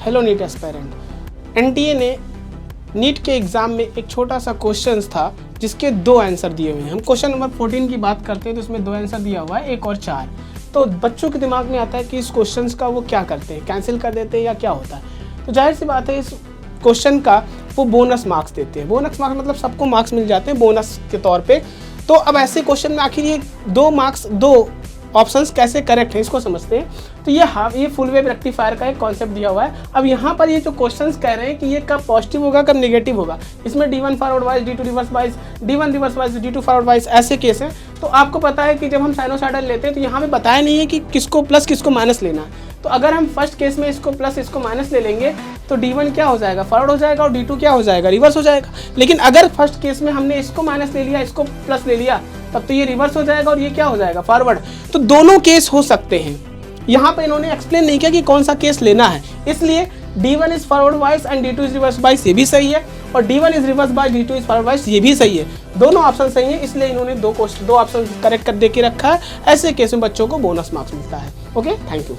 Hello NEET aspirant. NTA ने NEET के exam में एक छोटा सा क्वेश्चन था जिसके 2 आंसर दिए हुए हैं। हम क्वेश्चन नंबर 14 की बात करते हैं तो उसमें 2 आंसर दिया हुआ है, 1 और 4। तो बच्चों के दिमाग में आता है कि इस क्वेश्चन का वो क्या करते हैं, कैंसिल कर देते हैं या क्या होता है। तो जाहिर सी बात है इस क्वेश्चन का वो बोनस मार्क्स देते हैं। बोनस मार्क्स मतलब सबको मार्क्स मिल जाते हैं बोनस के तौर पे। तो अब ऐसे क्वेश्चन में आखिर ये 2 ऑप्शंस कैसे करेक्ट है इसको समझते हैं। तो ये फुल वेव रेक्टिफायर का एक कॉन्सेप्ट दिया हुआ है। अब यहाँ पर ये जो क्वेश्चंस कह रहे हैं कि ये कब पॉजिटिव होगा कब नेगेटिव होगा, इसमें D1 forward wise, D2 reverse wise, D1 reverse wise, D2 forward wise, ऐसे केस हैं। तो आपको पता है कि जब हम साइनोसॉइडल लेते हैं तो यहाँ पे बताया नहीं है कि किसको प्लस किसको माइनस लेना है। तो अगर हम फर्स्ट केस में इसको प्लस इसको माइनस ले लेंगे तो D1 क्या हो जाएगा, फॉरवर्ड हो जाएगा, और D2 क्या हो जाएगा, रिवर्स हो जाएगा। लेकिन अगर फर्स्ट केस में हमने इसको माइनस ले लिया इसको प्लस ले लिया तब तो ये रिवर्स हो जाएगा और ये क्या हो जाएगा, फॉरवर्ड। तो दोनों केस हो सकते हैं। यहाँ पे इन्होंने एक्सप्लेन नहीं किया कि कौन सा केस लेना है, इसलिए D1 is forward wise and D2 is reverse wise, ये भी सही है, और D1 is reverse wise, D2 is forward wise, ये भी सही है। दोनों ऑप्शन सही है, इसलिए इन्होंने 2 ऑप्शन करेक्ट कर दे के रखा है। ऐसे केस में बच्चों को बोनस मार्क्स मिलता है। Okay, thank you.